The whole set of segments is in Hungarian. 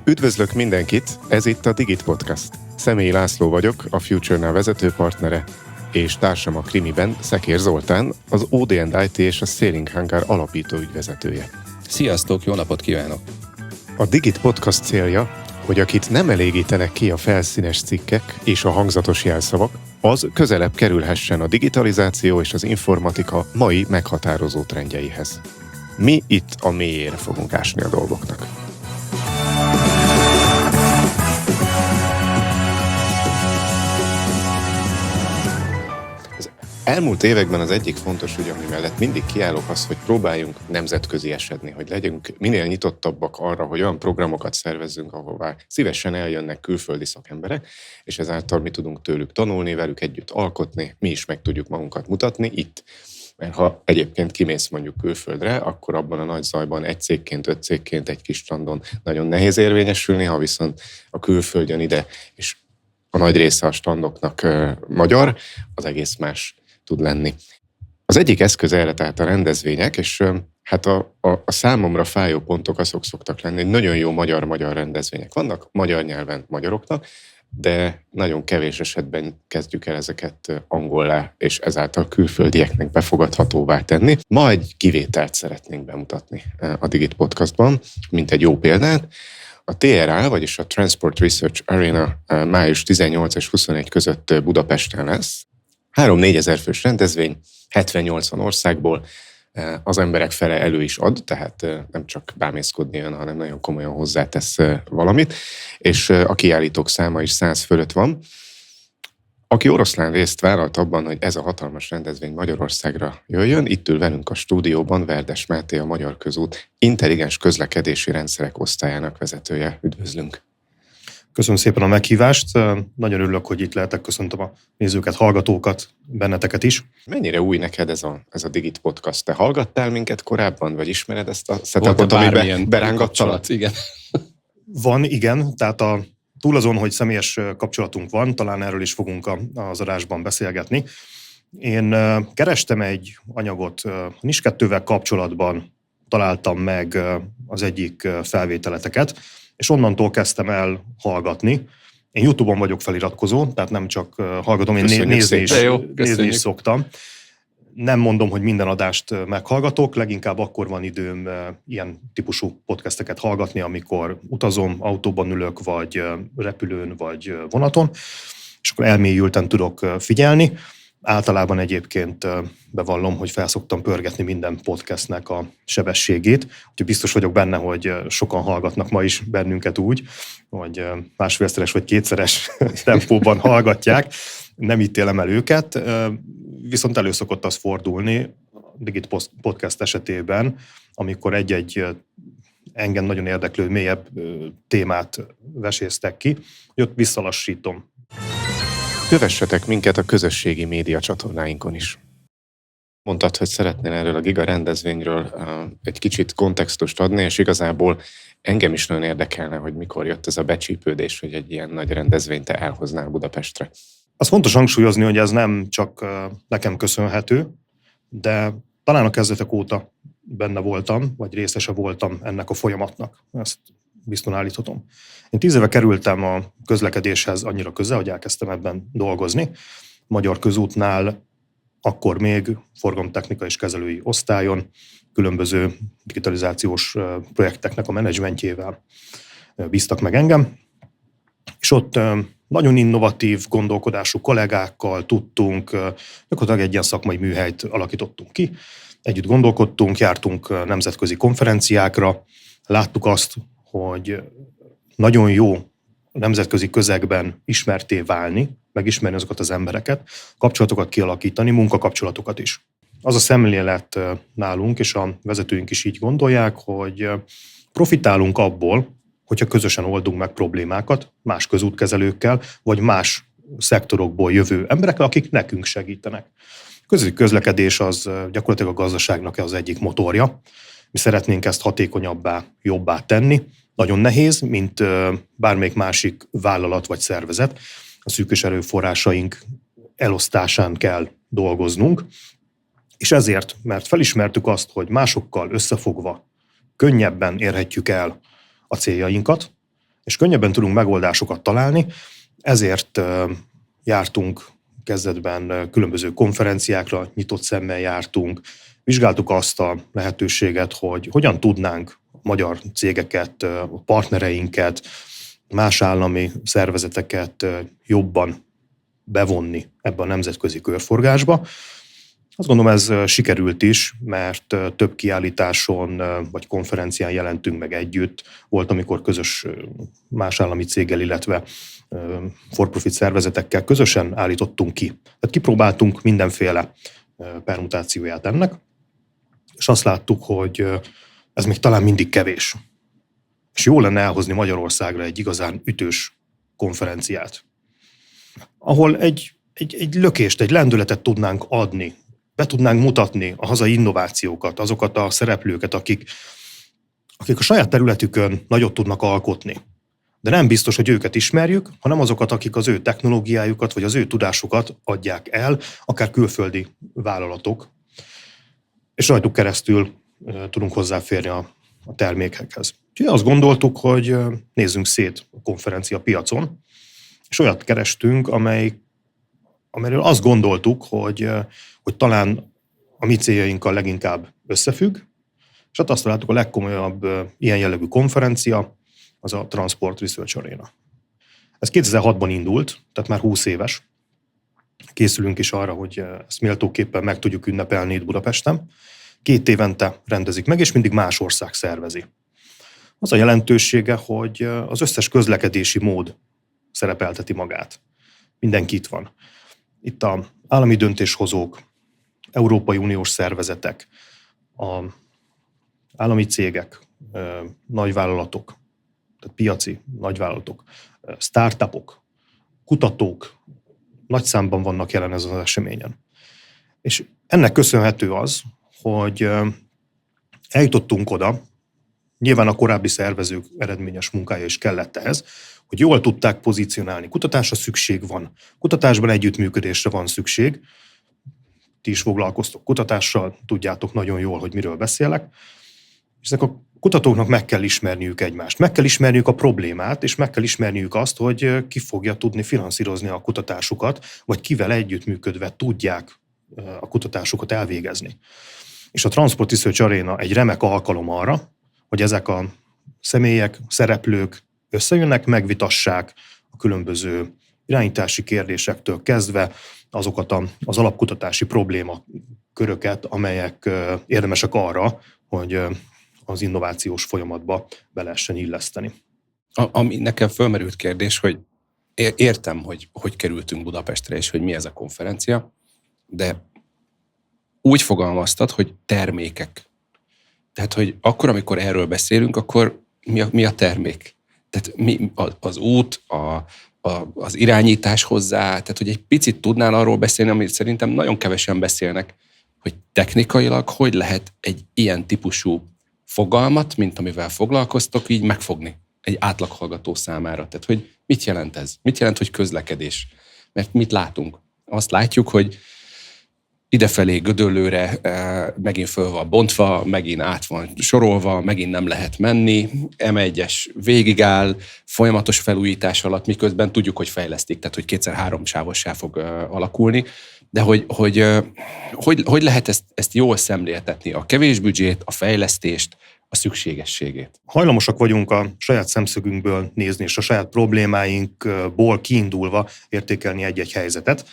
Üdvözlök mindenkit, ez itt a Digit Podcast. Személyi László vagyok, a Future-nál vezetőpartnere, és társam a Krimiben Szekér Zoltán, az OD&IT és a Sailing Hangar alapító ügyvezetője. Sziasztok, jó napot kívánok! A Digit Podcast célja, hogy akit nem elégítenek ki a felszínes cikkek és a hangzatos jelszavak, az közelebb kerülhessen a digitalizáció és az informatika mai meghatározó trendjeihez. Mi itt a mélyére fogunk ásni a dolgoknak. Elmúlt években az egyik fontos ügy, ami mellett mindig kiállok, az, hogy próbáljunk nemzetközi esedni, hogy legyünk minél nyitottabbak arra, hogy olyan programokat szervezzünk, ahová szívesen eljönnek külföldi szakemberek, és ezáltal mi tudunk tőlük tanulni, velük együtt alkotni, mi is meg tudjuk magunkat mutatni itt. Mert ha egyébként kimész mondjuk külföldre, akkor abban a nagy zajban egy cégként, 5 cégként egy kis strandon nagyon nehéz érvényesülni, ha viszont a külföld jön ide, és a nagy része a strandoknak magyar, az egész más tud lenni. Az egyik eszköz erre tehát a rendezvények, és hát a számomra fájó pontok azok szoktak lenni, hogy nagyon jó magyar rendezvények vannak, magyar nyelven magyaroknak, de nagyon kevés esetben kezdjük el ezeket angollá, és ezáltal külföldieknek befogadhatóvá tenni. Ma egy kivételt szeretnénk bemutatni a Digit Podcastban, mint egy jó példát. A TRA, vagyis a Transport Research Arena május 18 és 21 között Budapesten lesz. 3-4 ezer fős rendezvény, 70-80 országból, az emberek fele elő is ad, tehát nem csak bámészkodni jön, hanem nagyon komolyan hozzátesz valamit, és a kiállítók száma is 100 fölött van. Aki oroszlán részt vállalt abban, hogy ez a hatalmas rendezvény Magyarországra jöjjön, itt ül velünk a stúdióban Verdes Máté, a Magyar Közút intelligens közlekedési rendszerek osztályának vezetője. Üdvözlünk! Köszönöm szépen a meghívást, nagyon örülök, hogy itt lehetek, köszöntöm a nézőket, hallgatókat, benneteket is. Mennyire új neked ez a Digit Podcast? Te hallgattál minket korábban, vagy ismered ezt a setupot, amiben berángattalak? Igen. Van, igen, tehát túl azon, hogy személyes kapcsolatunk van, talán erről is fogunk az adásban beszélgetni. Én kerestem egy anyagot, NIS2-vel kapcsolatban találtam meg az egyik felvételeteket, és onnantól kezdtem el hallgatni. Én YouTube-on vagyok feliratkozó, tehát nem csak hallgatom, én nézni is szoktam. Nem mondom, hogy minden adást meghallgatok, leginkább akkor van időm ilyen típusú podcasteket hallgatni, amikor utazom, autóban ülök, vagy repülőn, vagy vonaton, és akkor elmélyülten tudok figyelni. Általában egyébként bevallom, hogy felszoktam pörgetni minden podcastnek a sebességét, úgyhogy biztos vagyok benne, hogy sokan hallgatnak ma is bennünket úgy, hogy másfélszeres vagy kétszeres tempóban hallgatják. Nem ítélem el őket, viszont elő szokott az fordulni a Digit Podcast esetében, amikor egy-egy engem nagyon érdeklő, mélyebb témát veséztek ki, hogy ott visszalassítom. Kövessetek minket a közösségi média csatornáinkon is. Mondtad, hogy szeretnél erről a giga rendezvényről egy kicsit kontextust adni, és igazából engem is nagyon érdekelne, hogy mikor jött ez a becsípődés, hogy egy ilyen nagy rendezvényt te elhoznál Budapestre. Az fontos hangsúlyozni, hogy ez nem csak nekem köszönhető, de talán a kezdetek óta benne voltam, vagy részese voltam ennek a folyamatnak. Ezt biztosan állíthatom. Én 10 éve kerültem a közlekedéshez annyira közel, hogy elkezdtem ebben dolgozni. Magyar Közútnál akkor még forgalomtechnika és kezelői osztályon, különböző digitalizációs projekteknek a menedzsmentjével bíztak meg engem. És ott nagyon innovatív gondolkodású kollégákkal tudtunk, gyakorlatilag egy ilyen szakmai műhelyt alakítottunk ki. Együtt gondolkodtunk, jártunk nemzetközi konferenciákra, láttuk azt, hogy nagyon jó nemzetközi közegben ismerté válni, megismerni azokat az embereket, kapcsolatokat kialakítani, munkakapcsolatokat is. Az a szemlélet nálunk, és a vezetőink is így gondolják, hogy profitálunk abból, hogyha közösen oldunk meg problémákat más közútkezelőkkel, vagy más szektorokból jövő emberekkel, akik nekünk segítenek. Közúti közlekedés az gyakorlatilag a gazdaságnak az egyik motorja. Mi szeretnénk ezt hatékonyabbá, jobbá tenni. Nagyon nehéz, mint bármelyik másik vállalat vagy szervezet. A szűkös erőforrásaink elosztásán kell dolgoznunk, és ezért, mert felismertük azt, hogy másokkal összefogva könnyebben érhetjük el a céljainkat, és könnyebben tudunk megoldásokat találni, ezért jártunk kezdetben különböző konferenciákra, nyitott szemmel jártunk, vizsgáltuk azt a lehetőséget, hogy hogyan tudnánk a magyar cégeket, a partnereinket, más állami szervezeteket jobban bevonni ebbe a nemzetközi körforgásba. Azt gondolom, ez sikerült is, mert több kiállításon vagy konferencián jelentünk meg együtt. Volt, amikor közös más állami céggel, illetve for-profit szervezetekkel közösen állítottunk ki. Tehát kipróbáltunk mindenféle permutációját ennek, és azt láttuk, hogy ez még talán mindig kevés. És jó lenne elhozni Magyarországra egy igazán ütős konferenciát, ahol egy lökést, egy lendületet tudnánk adni, be tudnánk mutatni a hazai innovációkat, azokat a szereplőket, akik a saját területükön nagyot tudnak alkotni. De nem biztos, hogy őket ismerjük, hanem azokat, akik az ő technológiájukat, vagy az ő tudásukat adják el, akár külföldi vállalatok, és rajtuk keresztül tudunk hozzáférni a termékekhez. Úgyhogy azt gondoltuk, hogy nézzünk szét a konferencia piacon, és olyat kerestünk, amelyről azt gondoltuk, hogy talán a mi céljainkkal leginkább összefügg, és hát azt találtuk, a legkomolyabb ilyen jellegű konferencia az a Transport Research Arena. Ez 2006-ban indult, tehát már 20 éves. Készülünk is arra, hogy ezt méltóképpen meg tudjuk ünnepelni itt Budapesten. 2 évente rendezik meg, és mindig más ország szervezi. Az a jelentősége, hogy az összes közlekedési mód szerepelteti magát. Mindenki itt van. Itt az állami döntéshozók, Európai Uniós szervezetek, az állami cégek, nagyvállalatok, tehát piaci nagyvállalatok, startupok, kutatók nagy számban vannak jelen ezen az eseményen. És ennek köszönhető az, hogy eljutottunk oda, nyilván a korábbi szervezők eredményes munkája is kellett ehhez, hogy jól tudták pozícionálni. Kutatásra szükség van. Kutatásban együttműködésre van szükség. Ti is foglalkoztok kutatással, tudjátok nagyon jól, hogy miről beszélek. És ezek a kutatóknak meg kell ismerniük egymást. Meg kell ismerniük a problémát, és meg kell ismerniük azt, hogy ki fogja tudni finanszírozni a kutatásukat, vagy kivel együttműködve tudják a kutatásukat elvégezni. És a Transport Research Arena egy remek alkalom arra, hogy ezek a személyek, szereplők összejönnek, megvitassák a különböző irányítási kérdésektől kezdve azokat az alapkutatási problémaköröket, amelyek érdemesek arra, hogy az innovációs folyamatba be lehessen illeszteni. Ami nekem fölmerült kérdés, hogy értem, hogy kerültünk Budapestre, és hogy mi ez a konferencia, de úgy fogalmaztad, hogy termékek. Tehát, hogy akkor, amikor erről beszélünk, akkor mi a termék? Tehát mi az út, az irányítás hozzá, tehát hogy egy picit tudnál arról beszélni, amit szerintem nagyon kevesen beszélnek, hogy technikailag hogy lehet egy ilyen típusú fogalmat, mint amivel foglalkoztok, így megfogni egy átlaghallgató számára. Tehát, hogy mit jelent ez? Mit jelent, hogy közlekedés? Mert mit látunk? Azt látjuk, hogy idefelé Gödöllőre megint föl van bontva, megint át van sorolva, megint nem lehet menni, M1-es végigáll, folyamatos felújítás alatt, miközben tudjuk, hogy fejlesztik, tehát hogy 2x3 sávossá fog alakulni, de hogy lehet ezt jól szemléltetni, a kevés büdzsét, a fejlesztést, a szükségességét? Hajlamosak vagyunk a saját szemszögünkből nézni, és a saját problémáinkból kiindulva értékelni egy-egy helyzetet.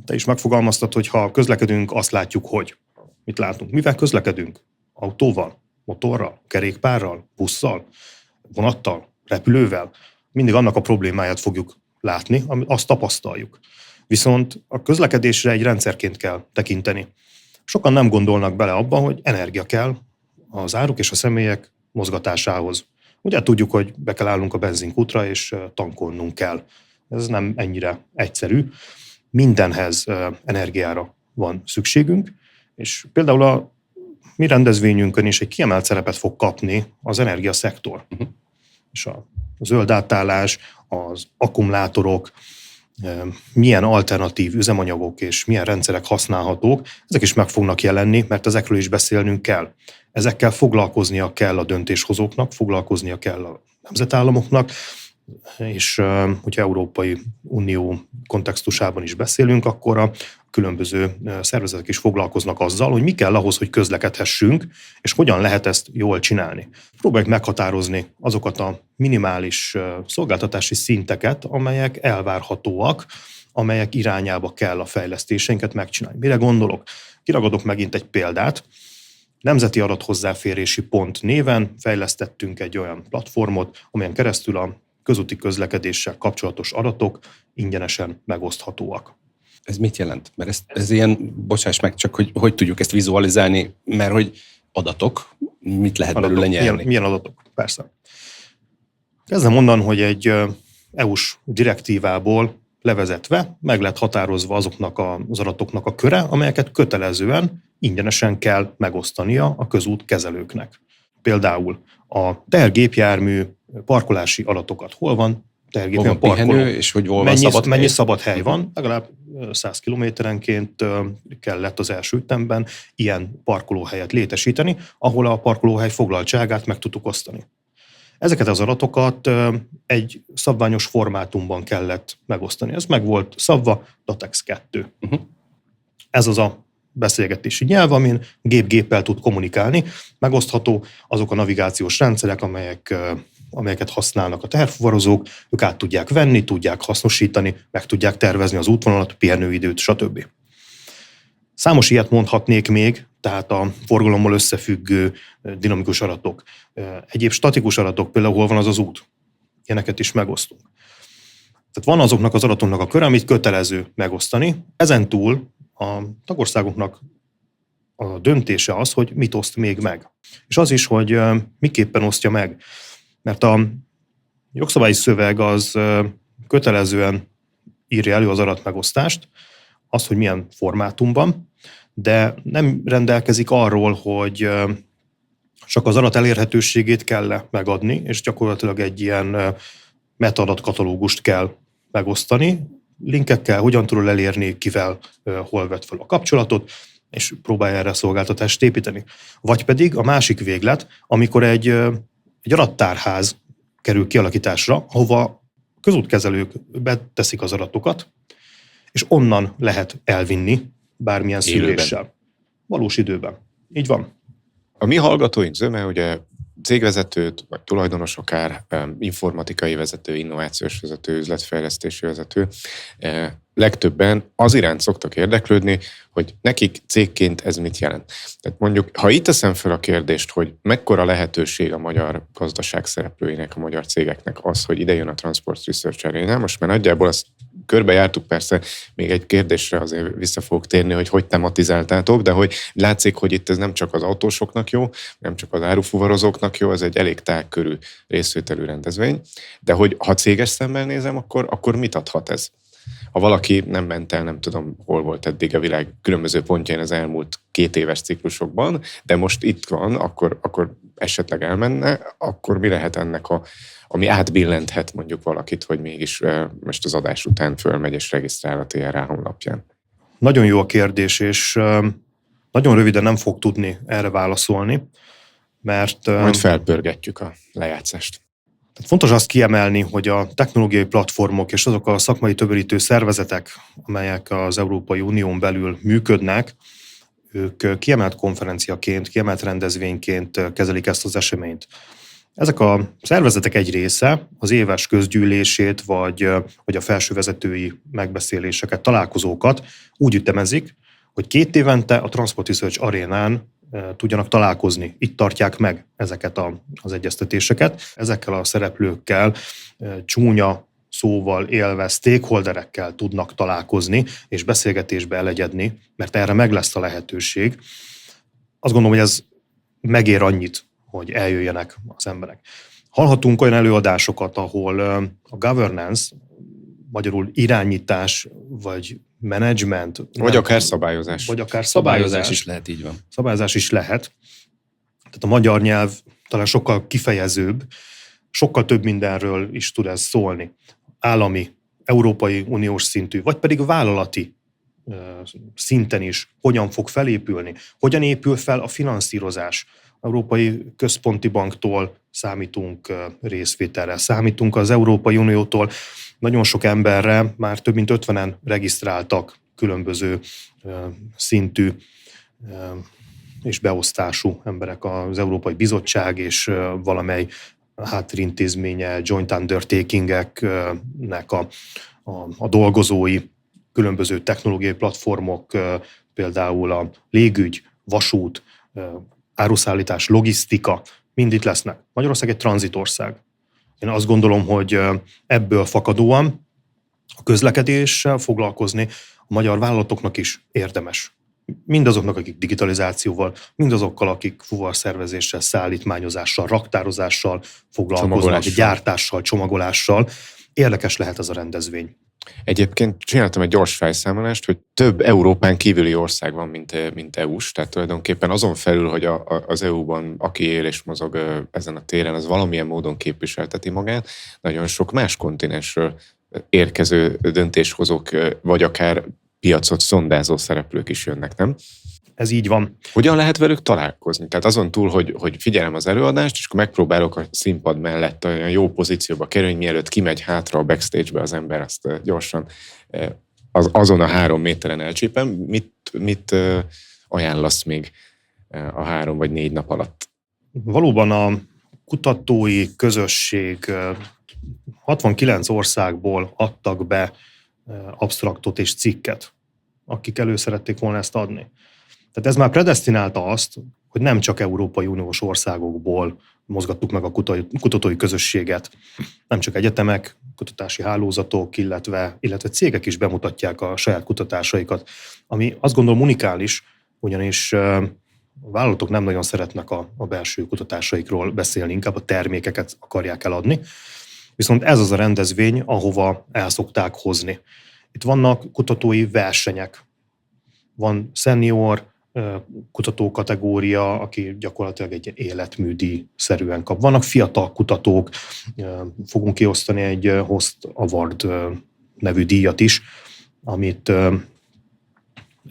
Te is megfogalmaztad, hogy ha közlekedünk, azt látjuk, hogy mit látunk. Mivel közlekedünk? Autóval, motorral, kerékpárral, busszal, vonattal, repülővel. Mindig annak a problémáját fogjuk látni, azt tapasztaljuk. Viszont a közlekedésre egy rendszerként kell tekinteni. Sokan nem gondolnak bele abba, hogy energia kell az áruk és a személyek mozgatásához. Ugye tudjuk, hogy be kell állnunk a benzinkútra, és tankolnunk kell. Ez nem ennyire egyszerű. Mindenhez energiára van szükségünk, és például a mi rendezvényünkön is egy kiemelt szerepet fog kapni az energiaszektor. És a zöld átállás, az akkumulátorok, milyen alternatív üzemanyagok és milyen rendszerek használhatók, ezek is meg fognak jelenni, mert ezekről is beszélnünk kell. Ezekkel foglalkoznia kell a döntéshozóknak, foglalkoznia kell a nemzetállamoknak, és hogyha Európai Unió kontextusában is beszélünk, akkor a különböző szervezetek is foglalkoznak azzal, hogy mi kell ahhoz, hogy közlekedhessünk, és hogyan lehet ezt jól csinálni. Próbáljuk meghatározni azokat a minimális szolgáltatási szinteket, amelyek elvárhatóak, amelyek irányába kell a fejlesztéseinket megcsinálni. Mire gondolok? Kiragadok megint egy példát. Nemzeti Adathozzáférési Pont néven fejlesztettünk egy olyan platformot, amelyen keresztül a közúti közlekedéssel kapcsolatos adatok ingyenesen megoszthatóak. Ez mit jelent? Mert ez ilyen, bocsáss meg, csak hogy tudjuk ezt vizualizálni, mert hogy adatok, mit lehet belőle nyerni? Milyen adatok? Persze. Kezdem mondani, hogy egy EU-s direktívából levezetve meg lett határozva azoknak az adatoknak a köre, amelyeket kötelezően ingyenesen kell megosztania a közútkezelőknek. Például a tehergépjármű parkolási adatokat. Hol van tehergépen parkoló? És hogy hol van szabad mennyi szabad hely van? Legalább 100 kilométerenként kellett az első ütemben ilyen parkolóhelyet létesíteni, ahol a parkolóhely foglaltságát meg tudtuk osztani. Ezeket az adatokat egy szabványos formátumban kellett megosztani. Ez meg volt szabva, DATEX 2. Ez az a beszélgetési nyelv, amin gép-géppel tud kommunikálni. Megosztható azok a navigációs rendszerek, amelyeket használnak a teherfuvarozók, ők át tudják venni, tudják hasznosítani, meg tudják tervezni az útvonalat, pihenőidőt, stb. Számos ilyet mondhatnék még, tehát a forgalommal összefüggő dinamikus adatok. Egyéb statikus adatok, például hol van az út. Ilyeneket is megosztunk. Tehát van azoknak az adatoknak a köre, amit kötelező megosztani. Ezen túl a tagországoknak a döntése az, hogy mit oszt még meg. És az is, hogy miképpen osztja meg. Mert a jogszabályi szöveg az kötelezően írja elő az adatmegosztást, azt, hogy milyen formátumban, de nem rendelkezik arról, hogy csak az adat elérhetőségét kell megadni, és gyakorlatilag egy ilyen metadatkatalógust kell megosztani, linkekkel, hogyan tudod elérni, kivel, hol vett fel a kapcsolatot, és próbálja erre a szolgáltatást építeni. Vagy pedig a másik véglet, amikor egy adattárház kerül kialakításra, ahova közútkezelők beteszik az adatokat, és onnan lehet elvinni bármilyen szűréssel. Valós időben. Így van. A mi hallgatóink zöme, ugye cégvezetőt, vagy tulajdonos akár, informatikai vezető, innovációs vezető, üzletfejlesztési vezető, legtöbben az iránt szoktak érdeklődni, hogy nekik cégként ez mit jelent. Tehát mondjuk, ha itt teszem fel a kérdést, hogy mekkora lehetőség a magyar gazdaság szereplőinek, a magyar cégeknek az, hogy ide jön a Transport Research Arena, most már nagyjából azt körbejártuk, persze még egy kérdésre azért vissza fogok térni, hogy tematizáltátok, de hogy látszik, hogy itt ez nem csak az autósoknak jó, nem csak az árufuvarozóknak jó, ez egy elég tágkörű részvételű rendezvény, de hogy ha céges szemmel nézem, akkor mit adhat ez? Ha valaki nem ment el, nem tudom, hol volt eddig a világ különböző pontjain az elmúlt 2 éves ciklusokban, de most itt van, akkor esetleg elmenne, akkor mi lehet ennek ami átbillenthet mondjuk valakit, hogy mégis most az adás után fölmegy és regisztrál a TRA honlapján? Nagyon jó a kérdés, és nagyon röviden nem fog tudni erre válaszolni, mert... Majd felpörgetjük a lejátszást. Fontos azt kiemelni, hogy a technológiai platformok és azok a szakmai tömörítő szervezetek, amelyek az Európai Unión belül működnek, ők kiemelt konferenciaként, kiemelt rendezvényként kezelik ezt az eseményt. Ezek a szervezetek egy része az éves közgyűlését, vagy a felsővezetői megbeszéléseket, találkozókat úgy ütemezik, hogy 2 évente a Transport Research Arénán tudjanak találkozni. Itt tartják meg ezeket az egyeztetéseket. Ezekkel a szereplőkkel csúnya szóval élve stakeholderekkel tudnak találkozni és beszélgetésbe elegyedni, mert erre meg lesz a lehetőség. Azt gondolom, hogy ez megér annyit, hogy eljöjjenek az emberek. Hallhatunk olyan előadásokat, ahol a governance, magyarul irányítás, vagy management. Vagy akár szabályozás. Vagy akár Szabályozás is lehet, így van. Szabályozás is lehet. Tehát a magyar nyelv talán sokkal kifejezőbb, sokkal több mindenről is tud ez szólni. Állami, Európai Uniós szintű, vagy pedig vállalati szinten is hogyan fog felépülni, hogyan épül fel a finanszírozás Európai Központi Banktól számítunk részvételre, számítunk az Európai Uniótól. Nagyon sok emberre már több mint 50-en regisztráltak különböző szintű és beosztású emberek, az Európai Bizottság és valamely háttérintézménye, joint undertakingeknek a dolgozói, különböző technológiai platformok, például a légügy, vasút, áruszállítás, logisztika, mind itt lesznek. Magyarország egy tranzitország. Én azt gondolom, hogy ebből fakadóan a közlekedéssel foglalkozni a magyar vállalatoknak is érdemes. Mindazoknak, akik digitalizációval, mindazokkal, akik fuvarszervezéssel, szállítmányozással, raktározással foglalkoznak, gyártással, csomagolással. Érdekes lehet ez a rendezvény. Egyébként csináltam egy gyors felszámolást, hogy több Európán kívüli ország van, mint EU-s, tehát tulajdonképpen azon felül, hogy az EU-ban aki él és mozog ezen a téren, az valamilyen módon képviselteti magát, nagyon sok más kontinensről érkező döntéshozók, vagy akár piacot szondázó szereplők is jönnek, nem? Ez így van. Hogyan lehet velük találkozni? Tehát azon túl, hogy figyelem az előadást, és akkor megpróbálok a színpad mellett olyan jó pozícióba kerülni, mielőtt kimegy hátra a backstage-be az ember, azt gyorsan azon a 3 méteren elcsípem. Mit ajánlasz még a 3 vagy 4 nap alatt? Valóban a kutatói közösség 69 országból adtak be absztraktot és cikket, akik elő szerették volna ezt adni. Tehát ez már predesztinálta azt, hogy nem csak Európai Uniós országokból mozgattuk meg a kutatói közösséget, nem csak egyetemek, kutatási hálózatok, illetve cégek is bemutatják a saját kutatásaikat, ami azt gondolom unikális, ugyanis a vállalatok nem nagyon szeretnek a belső kutatásaikról beszélni, inkább a termékeket akarják eladni. Viszont ez az a rendezvény, ahova el szokták hozni. Itt vannak kutatói versenyek. Van senior kutatókategória, aki gyakorlatilag egy életműdíj-szerűen kap. Vannak fiatal kutatók, fogunk kiosztani egy Host Award nevű díjat is, amit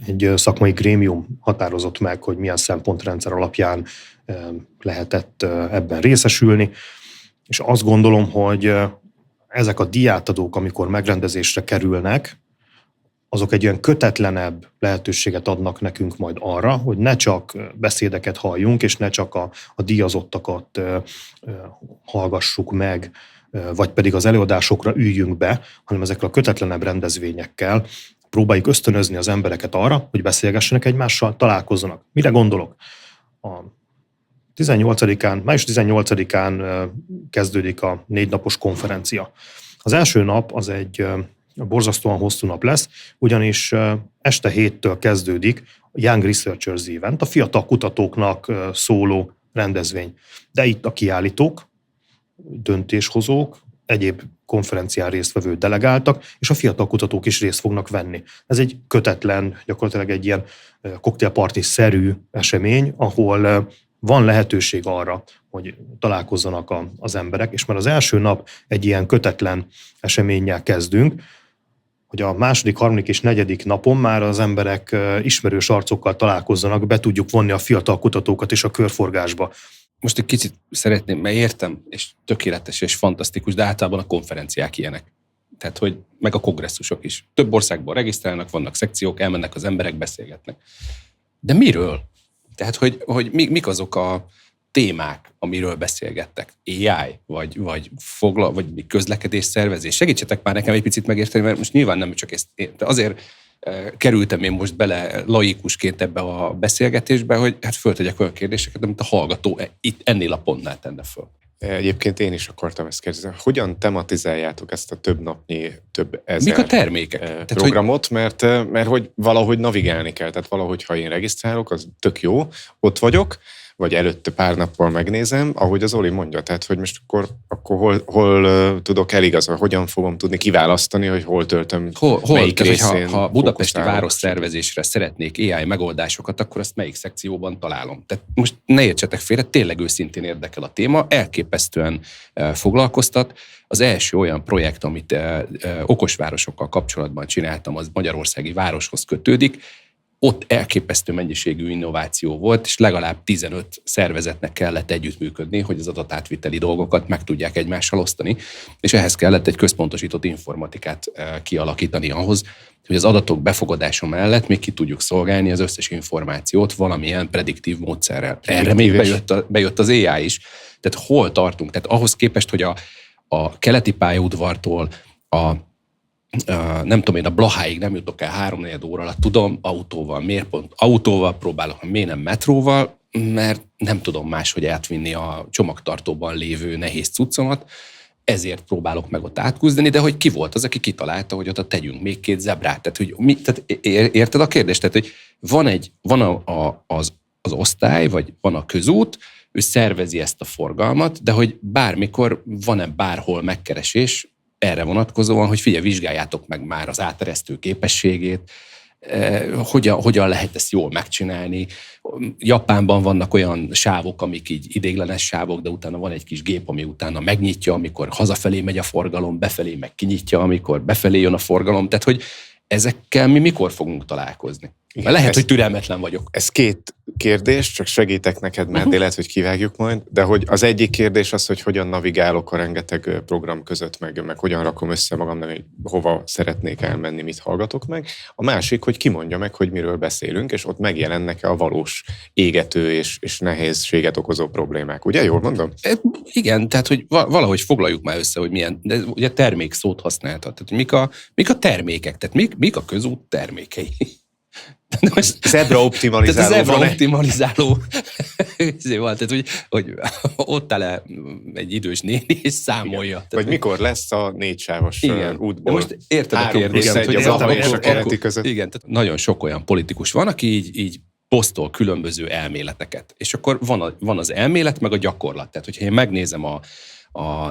egy szakmai grémium határozott meg, hogy milyen szempontrendszer alapján lehetett ebben részesülni. És azt gondolom, hogy ezek a díjátadók, amikor megrendezésre kerülnek, azok egy olyan kötetlenebb lehetőséget adnak nekünk majd arra, hogy ne csak beszédeket halljunk, és ne csak a díjazottakat hallgassuk meg, vagy pedig az előadásokra üljünk be, hanem ezekkel a kötetlenebb rendezvényekkel próbáljuk ösztönözni az embereket arra, hogy beszélgessenek egymással, találkozzanak. Mire gondolok? Május 18-án kezdődik a 4 napos konferencia. Az első nap az egy borzasztóan hosszú nap lesz, ugyanis este 7-től kezdődik a Young Researchers Event, a fiatal kutatóknak szóló rendezvény. De itt a kiállítók, döntéshozók, egyéb konferencián résztvevő delegáltak, és a fiatal kutatók is részt fognak venni. Ez egy kötetlen, gyakorlatilag egy ilyen cocktailparty-szerű esemény, ahol van lehetőség arra, hogy találkozzanak az emberek, és már az első nap egy ilyen kötetlen eseménnyel kezdünk, hogy a második, harmadik és negyedik napon már az emberek ismerős arcokkal találkozzanak, be tudjuk vonni a fiatal kutatókat is a körforgásba. Most egy kicsit szeretném, mert értem, és tökéletes és fantasztikus, de általában a konferenciák ilyenek. Tehát, hogy meg a kongresszusok is. Több országból regisztrálnak, vannak szekciók, elmennek az emberek, beszélgetnek. De miről? Tehát, hogy mik azok a témák, amiről beszélgettek? AI, vagy közlekedés szervezés? Segítsetek már nekem egy picit megérteni, mert most nyilván nem csak ezt, de azért kerültem én most bele laikusként ebbe a beszélgetésbe, hogy hát föltegyek olyan kérdéseket, amit a hallgató itt ennél a pontnál tenne föl. Egyébként én is akartam ezt kérdezni. Hogyan tematizáljátok ezt a több napnyi, több ezer mik a termékek? programot, mert hogy valahogy navigálni kell. Tehát valahogy, ha én regisztrálok, az tök jó, ott vagyok, vagy előtte pár nappal megnézem, ahogy az Oli mondja, tehát hogy most akkor hol tudok eligazolni, hogyan fogom tudni kiválasztani, hogy hol töltöm, melyik részén. Ha budapesti városszervezésre szeretnék AI megoldásokat, akkor azt melyik szekcióban találom. Tehát most ne értsetek félre, tényleg őszintén érdekel a téma, elképesztően foglalkoztat. Az első olyan projekt, amit okosvárosokkal kapcsolatban csináltam, az Magyarországi Városhoz kötődik. ott elképesztő mennyiségű innováció volt, és legalább 15 szervezetnek kellett együttműködni, hogy az adatátviteli dolgokat meg tudják egymással osztani, és ehhez kellett egy központosított informatikát kialakítani ahhoz, hogy az adatok befogadása mellett még ki tudjuk szolgálni az összes információt valamilyen prediktív módszerrel. Erre még bejött az AI is. Tehát hol tartunk? Tehát ahhoz képest, hogy a keleti pályaudvartól nem tudom én, a Blaháig nem jutok el 3-4 óra alatt, tudom, autóval. Miért pont autóval próbálok, miért nem metróval? Mert nem tudom máshogy átvinni a csomagtartóban lévő nehéz cuccomat, ezért próbálok meg ott átkúzdani, de hogy ki volt az, aki kitalálta, hogy ott tegyünk még 2 zebrát. Tehát, hogy tehát érted a kérdést? Tehát, hogy van az osztály, vagy van a közút, ő szervezi ezt a forgalmat, de hogy bármikor van-e bárhol megkeresés erre vonatkozóan, hogy figyelj, vizsgáljátok meg már az áteresztő képességét, hogyan lehet ezt jól megcsinálni. Japánban vannak olyan sávok, amik így ideiglenes sávok, de utána van egy kis gép, ami utána megnyitja, amikor hazafelé megy a forgalom, befelé meg kinyitja, amikor befelé jön a forgalom. Tehát, hogy ezekkel mi mikor fogunk találkozni? Igen, lehet, hogy türelmetlen vagyok. Ez 2 kérdés, csak segítek neked, mert lehet, hogy kivágjuk majd, de hogy az egyik kérdés az, hogy hogyan navigálok a rengeteg program között, meg hogyan rakom össze magam, hogy hova szeretnék elmenni, mit hallgatok meg. A másik, hogy ki mondja meg, hogy miről beszélünk, és ott megjelennek-e a valós égető és nehézséget okozó problémák. Ugye, jól mondom? Igen, tehát, hogy valahogy foglaljuk már össze, hogy milyen, de ugye termék szót használtad. Tehát mik a termékek, tehát mik a közút termékei? Zebra optimalizáló. Tehát zebra optimalizáló. Tehát, hogy ott áll egy idős néni, és számolja. Tehát, vagy mikor lesz a 4 sávos útból. De most érted a kérdést, hogy az Alma és a keleti között. Igen, tehát nagyon sok olyan politikus van, aki így posztol különböző elméleteket. És akkor van az elmélet, meg a gyakorlat. Tehát, hogyha én megnézem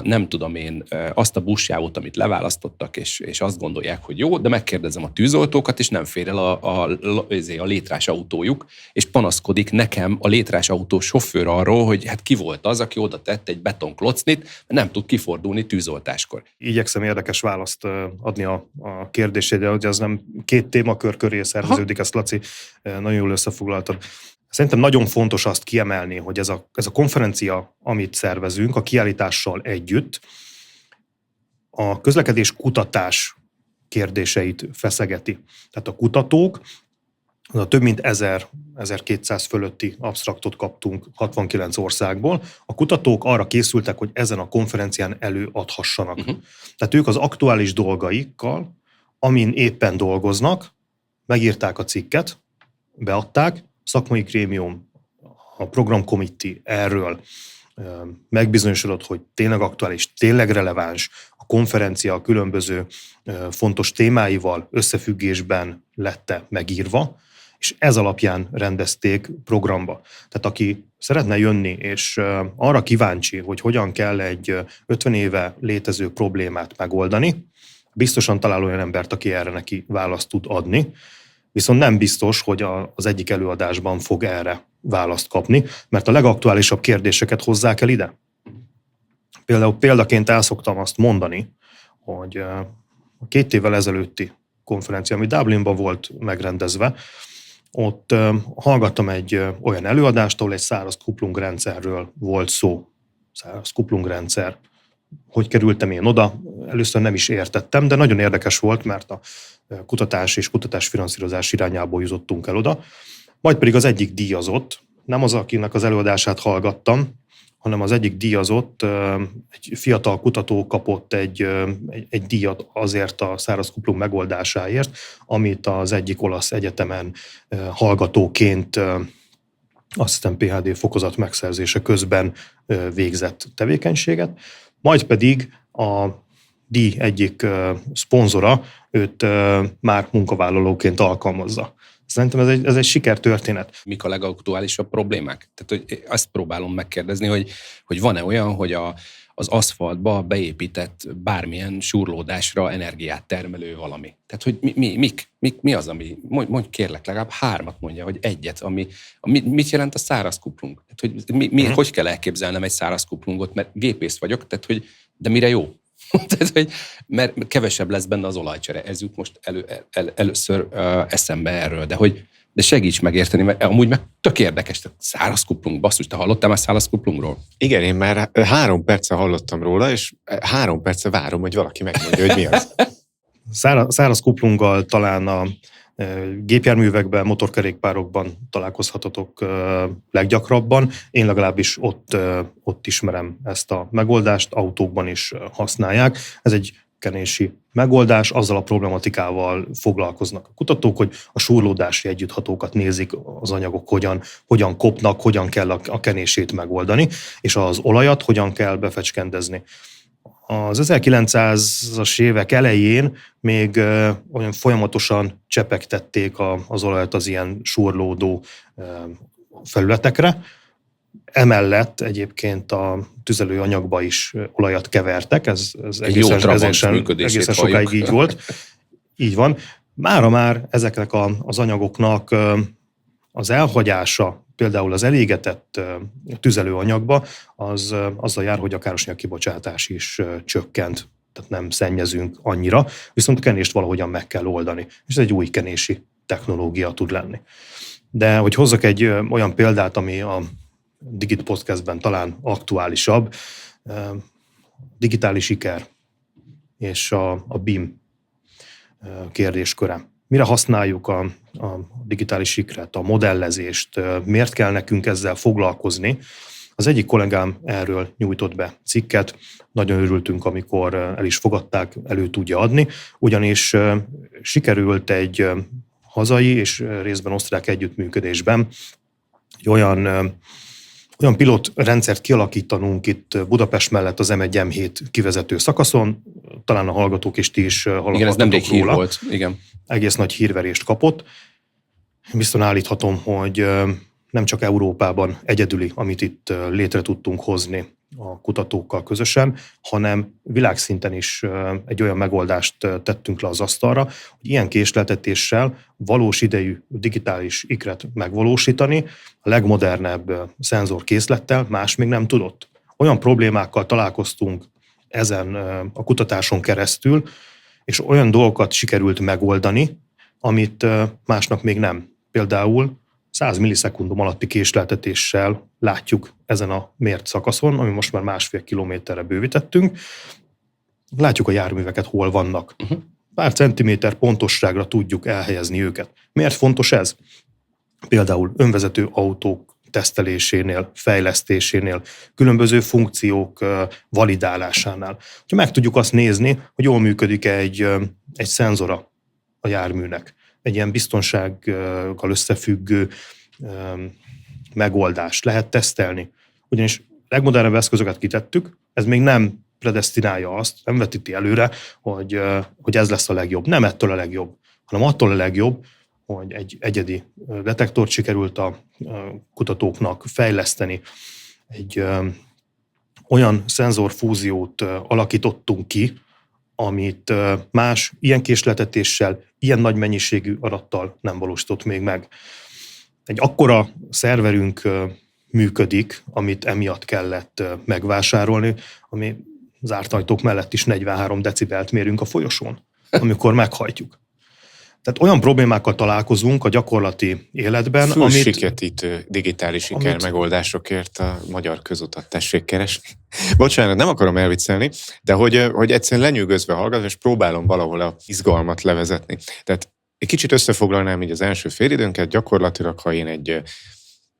nem tudom én, azt a buszsávot, amit leválasztottak, és azt gondolják, hogy jó, de megkérdezem a tűzoltókat, és nem fér el a létrás autójuk, és panaszkodik nekem a létrás autó sofőr arról, hogy hát ki volt az, aki oda tett egy betonklocnit, mert nem tud kifordulni tűzoltáskor. Igyekszem érdekes választ adni a kérdésére, hogy az nem 2 témakör köré szerveződik, ezt Laci nagyon jól összefoglaltad. Szerintem nagyon fontos azt kiemelni, hogy ez a konferencia, amit szervezünk, a kiállítással együtt a közlekedés kutatás kérdéseit feszegeti. Tehát a kutatók, a több mint 1200 fölötti absztraktot kaptunk 69 országból. A kutatók arra készültek, hogy ezen a konferencián előadhassanak. Tehát ők az aktuális dolgaikkal, amin éppen dolgoznak, megírták a cikket, beadták, szakmai grémium, a program committee erről megbizonyosodott, hogy tényleg aktuális, tényleg releváns, a konferencia a különböző fontos témáival összefüggésben lette megírva, és ez alapján rendezték programba. Tehát aki szeretne jönni, és arra kíváncsi, hogy hogyan kell egy 50 éve létező problémát megoldani, biztosan talál olyan embert, aki erre neki választ tud adni, viszont nem biztos, hogy az egyik előadásban fog erre választ kapni, mert a legaktuálisabb kérdéseket hozzák el ide. Példaként el szoktam azt mondani, hogy a 2 évvel ezelőtti konferencia, ami Dublinban volt megrendezve, ott hallgattam egy olyan előadást, ahol egy száraz kuplungrendszerről volt szó. Száraz kuplungrendszer. Hogy kerültem én oda? Először nem is értettem, de nagyon érdekes volt, mert a kutatás és kutatásfinanszírozás irányából jutottunk el oda. Majd pedig az egyik díjazott, nem az, akinek az előadását hallgattam, hanem az egyik díjazott, egy fiatal kutató kapott egy díjat azért a száraz kuplung megoldásáért, amit az egyik olasz egyetemen hallgatóként azt hiszem PhD fokozat megszerzése közben végzett tevékenységet. Majd pedig a díj egyik szponzora őt már munkavállalóként alkalmazza. Szerintem ez egy sikertörténet. Mik a legaktuálisabb problémák? Tehát, hogy azt próbálom megkérdezni, hogy van-e olyan, hogy az aszfaltba beépített bármilyen súrlódásra energiát termelő valami. Tehát, hogy mi az, ami, mondj kérlek, legalább 3 mondja, vagy 1, mit jelent a száraz kuplung? Tehát, hogy hogy kell elképzelnem egy száraz kuplungot, mert gépész vagyok, tehát, hogy de mire jó? Tehát, hogy, mert kevesebb lesz benne az olajcsere. Ez jut most először eszembe erről, de hogy De segíts megérteni, mert amúgy meg tök érdekes, tehát száraz kuplung, basszus, te hallottál már száraz kuplungról? Igen, én már 3 perce hallottam róla, és 3 perce várom, hogy valaki megmondja, hogy mi az. Száraz kuplunggal talán a gépjárművekben, motorkerékpárokban találkozhatatok leggyakrabban. Én legalábbis ott ismerem ezt a megoldást, autókban is használják. Ez egy kenési megoldás, azzal a problematikával foglalkoznak a kutatók, hogy a súrlódási együtthatókat nézik, az anyagok hogyan kopnak, hogyan kell a kenését megoldani, és az olajat hogyan kell befecskendezni. Az 1900-as évek elején még olyan folyamatosan csepegtették az olajat az ilyen súrlódó felületekre. Emellett egyébként a tüzelőanyagba is olajat kevertek, ez egészen sokáig így volt. Így van. Mára már ezeknek az anyagoknak az elhagyása, például az elégetett tüzelőanyagba, az azzal jár, hogy a károsanyag kibocsátás is csökkent, tehát nem szennyezünk annyira, viszont a kenést valahogyan meg kell oldani, és ez egy új kenési technológia tud lenni. De hogy hozzak egy olyan példát, ami a Digit Podcastben talán aktuálisabb, digitális iker és a BIM kérdésköre. Mire használjuk a digitális ikret, a modellezést, miért kell nekünk ezzel foglalkozni? Az egyik kollégám erről nyújtott be cikket, nagyon örültünk, amikor el is fogadták, elő tudja adni, ugyanis sikerült egy hazai és részben osztrák együttműködésben egy olyan pilotrendszert kialakítanunk itt Budapest mellett az M1-M7 kivezető szakaszon, talán a hallgatók és ti is hallhattak róla. Igen, ez nemrég hír volt. Igen. Egész nagy hírverést kapott. Biztosan állíthatom, hogy nem csak Európában egyedüli, amit itt létre tudtunk hozni a kutatókkal közösen, hanem világszinten is egy olyan megoldást tettünk le az asztalra, hogy ilyen késleltetéssel valós idejű digitális ikret megvalósítani, a legmodernebb szenzorkészlettel más még nem tudott. Olyan problémákkal találkoztunk ezen a kutatáson keresztül, és olyan dolgokat sikerült megoldani, amit másnak még nem. Például 100 millisekundum alatti késleltetéssel látjuk ezen a mért szakaszon, ami most már 1,5 kilométerre bővítettünk, látjuk a járműveket, hol vannak. Pár centiméter pontosságra tudjuk elhelyezni őket. Miért fontos ez? Például önvezető autók tesztelésénél, fejlesztésénél, különböző funkciók validálásánál. Ha meg tudjuk azt nézni, hogy jól működik egy szenzora a járműnek, egy ilyen biztonsággal összefüggő megoldást lehet tesztelni. Ugyanis legmodernebb eszközöket kitettük, ez még nem predesztinálja azt, nem vetíti előre, hogy ez lesz a legjobb. Nem ettől a legjobb, hanem attól a legjobb, hogy egy egyedi detektort sikerült a kutatóknak fejleszteni, egy olyan szenzorfúziót alakítottunk ki, amit más ilyen késleltetéssel, ilyen nagy mennyiségű adattal nem valósított még meg. Egy akkora szerverünk működik, amit emiatt kellett megvásárolni, ami zárt ajtók mellett is 43 decibelt mérünk a folyosón, amikor meghajtjuk. Tehát olyan problémákkal találkozunk a gyakorlati életben, Fülsiketítő digitális iker megoldásokért a magyar közutat tessék keresni. Bocsánat, nem akarom elviccelni, de hogy egyszerűen lenyűgözve hallgatom, és próbálom valahol a izgalmat levezetni. Tehát egy kicsit összefoglalnám így az első félidőnket, gyakorlatilag, ha én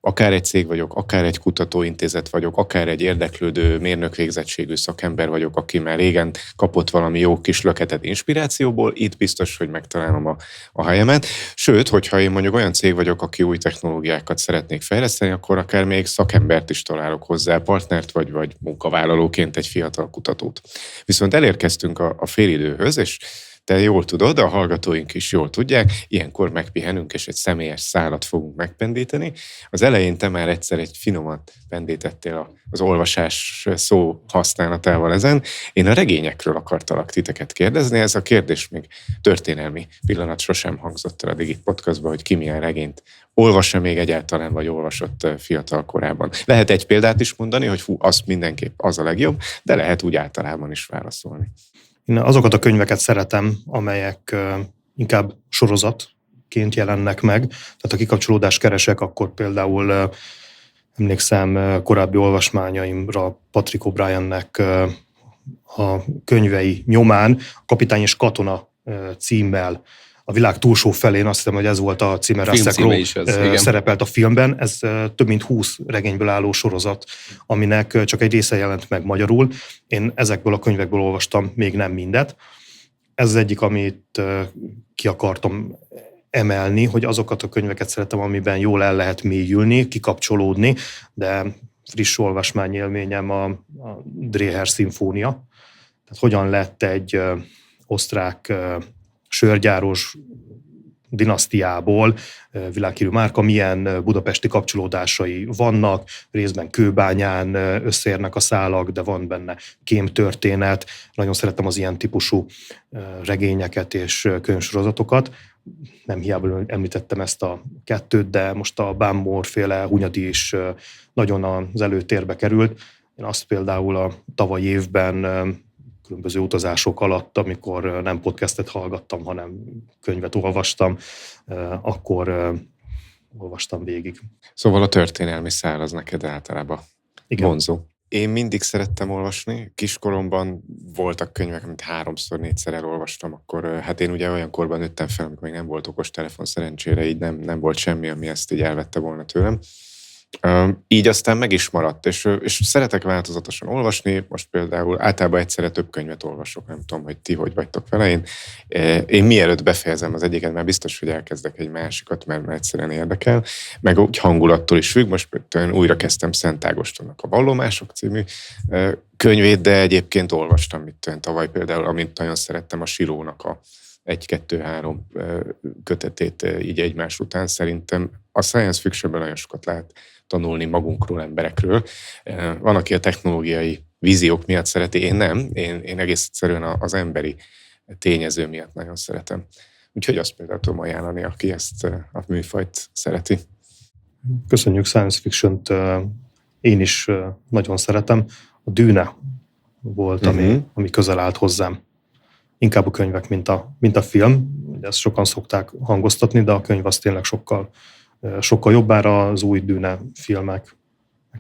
akár egy cég vagyok, akár egy kutatóintézet vagyok, akár egy érdeklődő mérnökvégzettségű szakember vagyok, aki már régen kapott valami jó kis löketet inspirációból, itt biztos, hogy megtalálom a helyemet. Sőt, hogyha én mondjuk olyan cég vagyok, aki új technológiákat szeretnék fejleszteni, akkor akár még szakembert is találok hozzá, partnert vagy munkavállalóként egy fiatal kutatót. Viszont elérkeztünk a félidőhöz, és te jól tudod, a hallgatóink is jól tudják, ilyenkor megpihenünk, és egy személyes szálat fogunk megpendíteni. Az elején te már egyszer egy finomat pendítettél az olvasás szó használatával ezen. Én a regényekről akartalak titeket kérdezni, ez a kérdés még történelmi pillanat sosem hangzott el a Digit Podcastban, hogy ki milyen regényt olvassa még egyáltalán, vagy olvasott fiatal korában. Lehet egy példát is mondani, hogy az mindenképp az a legjobb, de lehet úgy általában is válaszolni. Én azokat a könyveket szeretem, amelyek inkább sorozat könyvként jelennek meg. Tehát ha kikapcsolódást keresek, akkor például emlékszem korábbi olvasmányaimra Patrick O'Briennek a könyvei nyomán a Kapitány és Katona címmel a világ túlsó felén, azt hiszem, hogy ez volt a címe, Russell Crowe szerepelt a filmben. Ez több mint 20 regényből álló sorozat, aminek csak egy része jelent meg magyarul. Én ezekből a könyvekből olvastam még nem mindet. Ez az egyik, amit ki akartam emelni, hogy azokat a könyveket szeretem, amiben jól el lehet mélyülni, kikapcsolódni, de friss olvasmányélményem a Dreher szimfónia. Tehát hogyan lett egy osztrák sörgyáros dinasztiából világhírű márka, milyen budapesti kapcsolódásai vannak, részben Kőbányán összeérnek a szálak, de van benne kémtörténet. Nagyon szeretem az ilyen típusú regényeket és könyvsorozatokat. Nem hiába említettem ezt a kettőt, de most a Bámor-féle Hunyadi is nagyon az előtérbe került. Én azt például a tavalyi évben különböző utazások alatt, amikor nem podcastet hallgattam, hanem könyvet olvastam, akkor olvastam végig. Szóval a történelmi szál az neked általában Igen. vonzó. Én mindig szerettem olvasni. Kiskoromban voltak könyvek, amit 3-4-szer elolvastam, akkor hát én ugye olyan korban nőttem fel, amikor még nem volt okostelefon, szerencsére így nem volt semmi, ami ezt így elvette volna tőlem. Így aztán meg is maradt, és szeretek változatosan olvasni, most például általában egyszerre több könyvet olvasok, nem tudom, hogy ti hogy vagytok vele. Én mielőtt befejezem az egyiket, már biztos, hogy elkezdek egy másikat, mert egyszerűen érdekel, meg úgy hangulattól is függ, most újra kezdtem Szent Ágostonnak a Vallomások című könyvét, de egyébként olvastam tavaly például, amint nagyon szerettem a Sirónak a 1-2-3 kötetét így egymás után. Szerintem a science fictionben nagyon sokat lehet tanulni magunkról, emberekről. Van, aki a technológiai víziók miatt szereti, én nem. Én egész egyszerűen az emberi tényező miatt nagyon szeretem. Úgyhogy azt például tudom ajánlani, aki ezt a műfajt szereti. Köszönjük, science fiction-t én is nagyon szeretem. A Dűne volt, ami közel állt hozzám. Inkább a könyvek, mint a film. Ezt sokan szokták hangoztatni, de a könyv az tényleg sokkal jobb, bár az új Dűne filmek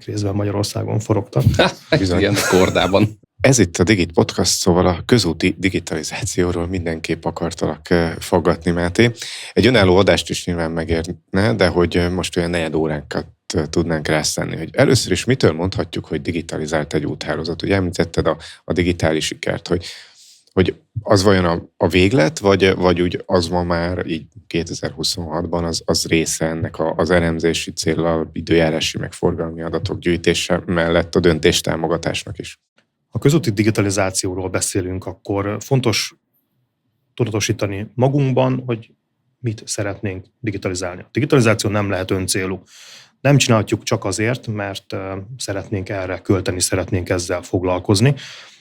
részben Magyarországon forogtak. Igen, kordában. Ez itt a Digit Podcast, szóval a közúti digitalizációról mindenképp akartalak faggatni, Máté. Egy önálló adást is nyilván megérne, de hogy most olyan 4 óránkat tudnánk rászánni, hogy először is mitől mondhatjuk, hogy digitalizált egy úthálózat. Ugye említetted a digitális sikert, hogy az vajon a véglet, vagy úgy az ma már így 2026-ban az része ennek az elemzési céllal, időjárási meg forgalmi adatok gyűjtése mellett a döntéstámogatásnak is? Ha közúti digitalizációról beszélünk, akkor fontos tudatosítani magunkban, hogy mit szeretnénk digitalizálni. A digitalizáció nem lehet öncélú. Nem csinálhatjuk csak azért, mert szeretnénk erre költeni, szeretnénk ezzel foglalkozni.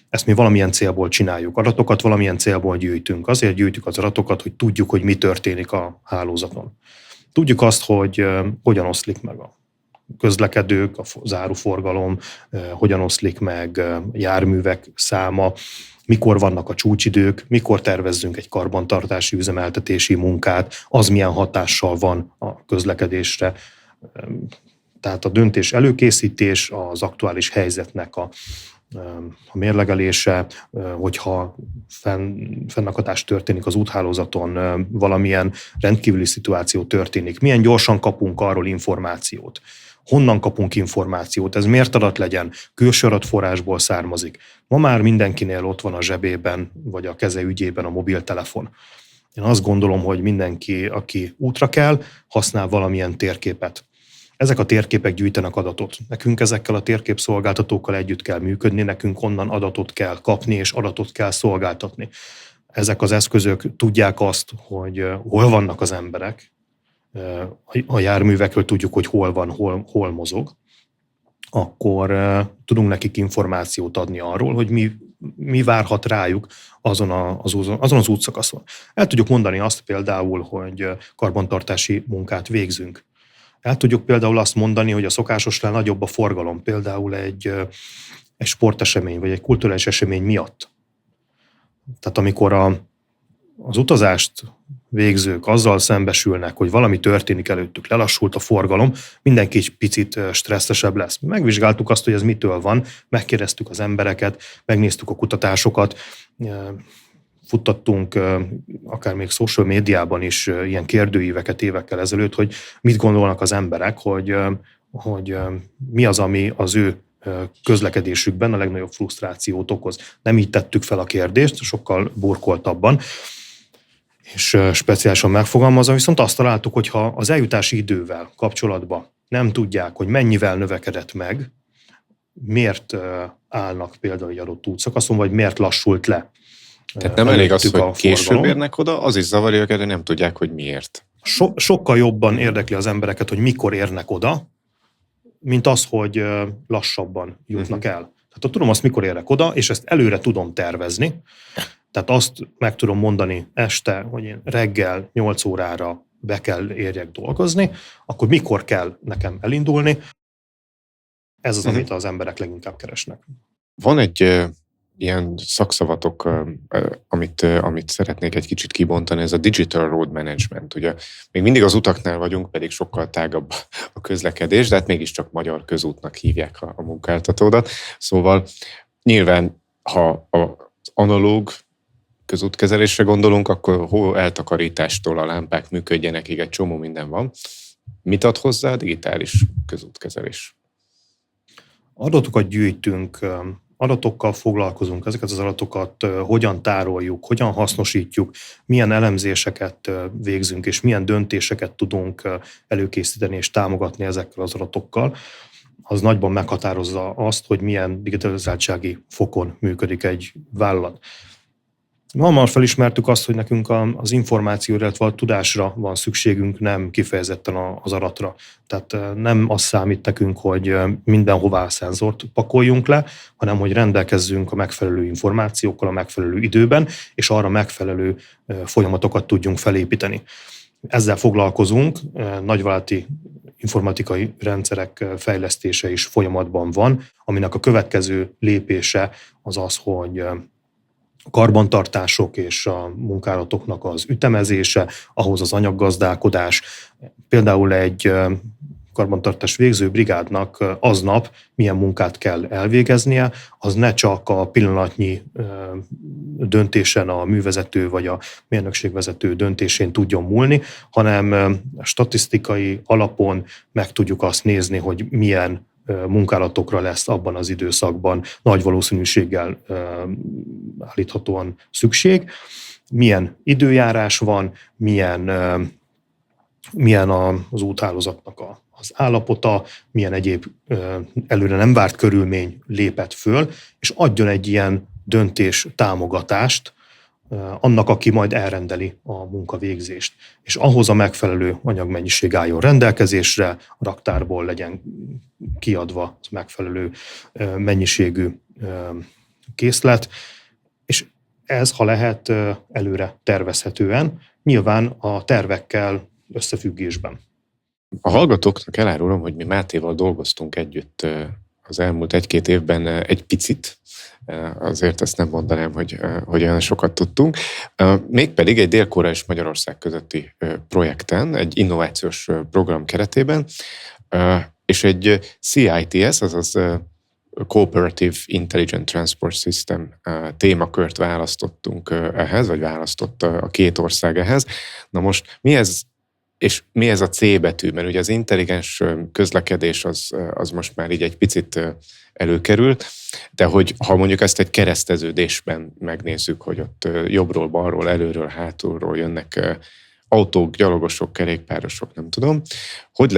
Ezt mi valamilyen célból csináljuk. Adatokat valamilyen célból gyűjtünk. Azért gyűjtjük az adatokat, hogy tudjuk, hogy mi történik a hálózaton. Tudjuk azt, hogy hogyan oszlik meg a közlekedők, az áruforgalom, hogyan oszlik meg járművek száma, mikor vannak a csúcsidők, mikor tervezzünk egy karbantartási üzemeltetési munkát, az milyen hatással van a közlekedésre. Tehát a döntés előkészítés, az aktuális helyzetnek a mérlegelése, hogyha fennakadás történik az úthálózaton, valamilyen rendkívüli szituáció történik, milyen gyorsan kapunk arról információt, honnan kapunk információt, ez miért adat legyen, külső adatforrásból származik. Ma már mindenkinél ott van a zsebében, vagy a keze ügyében a mobiltelefon. Én azt gondolom, hogy mindenki, aki útra kell, használ valamilyen térképet. Ezek a térképek gyűjtenek adatot. Nekünk ezekkel a térképszolgáltatókkal együtt kell működni, nekünk onnan adatot kell kapni, és adatot kell szolgáltatni. Ezek az eszközök tudják azt, hogy hol vannak az emberek, a járművekről tudjuk, hogy hol van, hol mozog, akkor tudunk nekik információt adni arról, hogy mi várhat rájuk azon az útszakaszon. El tudjuk mondani azt például, hogy karbantartási munkát végzünk. El tudjuk például azt mondani, hogy a szokásosnál nagyobb a forgalom, például egy sportesemény, vagy egy kulturális esemény miatt. Tehát amikor az utazást végzők azzal szembesülnek, hogy valami történik előttük, lelassult a forgalom, mindenki egy picit stresszesebb lesz. Megvizsgáltuk azt, hogy ez mitől van, megkérdeztük az embereket, megnéztük a kutatásokat, futtattunk akár még social médiában is ilyen kérdőíveket évekkel ezelőtt, hogy mit gondolnak az emberek, hogy mi az, ami az ő közlekedésükben a legnagyobb frusztrációt okoz. Nem így tettük fel a kérdést, sokkal burkoltabban, és speciálisan megfogalmazva, viszont azt találtuk, hogy ha az eljutási idővel kapcsolatban nem tudják, hogy mennyivel növekedett meg, miért állnak például egy adott útszakaszon, vagy miért lassult le. Tehát nem elég az, hogy később érnek oda, az is zavarja őket, de nem tudják, hogy miért. Sokkal jobban érdekli az embereket, hogy mikor érnek oda, mint az, hogy lassabban jutnak el. Tehát ha tudom azt, mikor érek oda, és ezt előre tudom tervezni, tehát azt meg tudom mondani este, hogy én reggel 8 órára be kell érjek dolgozni, akkor mikor kell nekem elindulni, ez az, amit az emberek leginkább keresnek. Van egy ilyen szakszavatok, amit szeretnék egy kicsit kibontani, ez a Digital Road Management. Ugye még mindig az utaknál vagyunk, pedig sokkal tágabb a közlekedés, de hát mégiscsak magyar közútnak hívják a munkáltatódat. Szóval nyilván, ha az analóg közútkezelésre gondolunk, akkor eltakarítástól a lámpák működjenek, egy csomó minden van. Mit ad hozzá a digitális közútkezelés? Adatokat gyűjtünk, adatokkal foglalkozunk, ezeket az adatokat hogyan tároljuk, hogyan hasznosítjuk, milyen elemzéseket végzünk, és milyen döntéseket tudunk előkészíteni és támogatni ezekkel az adatokkal, az nagyban meghatározza azt, hogy milyen digitalizáltsági fokon működik egy vállalat. Hamar felismertük azt, hogy nekünk az információra, illetve a tudásra van szükségünk, nem kifejezetten az adatra. Tehát nem az számít nekünk, hogy mindenhová szenzort pakoljunk le, hanem hogy rendelkezzünk a megfelelő információkkal a megfelelő időben, és arra megfelelő folyamatokat tudjunk felépíteni. Ezzel foglalkozunk, nagyvállalati informatikai rendszerek fejlesztése is folyamatban van, aminek a következő lépése az az, hogy karbantartások és a munkálatoknak az ütemezése, ahhoz az anyaggazdálkodás. Például egy karbantartás végző brigádnak aznap milyen munkát kell elvégeznie, az ne csak a pillanatnyi döntésen a művezető vagy a mérnökségvezető döntésén tudjon múlni, hanem statisztikai alapon meg tudjuk azt nézni, hogy milyen munkálatokra lesz abban az időszakban nagy valószínűséggel állíthatóan szükség, milyen időjárás van, milyen az úthálózatnak az állapota, milyen egyéb előre nem várt körülmény lépett föl, és adjon egy ilyen döntés támogatást annak, aki majd elrendeli a munkavégzést. És ahhoz a megfelelő anyagmennyiség álljon rendelkezésre, a raktárból legyen kiadva az megfelelő mennyiségű készlet, és ez, ha lehet, előre tervezhetően, nyilván a tervekkel összefüggésben. A hallgatóknak elárulom, hogy mi Mátéval dolgoztunk együtt az elmúlt 1-2 évben egy picit, azért ezt nem mondanám, hogy olyan sokat tudtunk. Mégpedig egy Dél-Korea és Magyarország közötti projekten, egy innovációs program keretében, és egy CITS, azaz Cooperative Intelligent Transport System témakört választottunk ehhez, vagy választott a 2 ország ehhez. Na most mi ez a C betű? Mert ugye az intelligens közlekedés az most már így egy picit előkerült, de hogy ha mondjuk ezt egy kereszteződésben megnézzük, hogy ott jobbról, balról, előről, hátulról jönnek autók, gyalogosok, kerékpárosok, nem tudom, hogy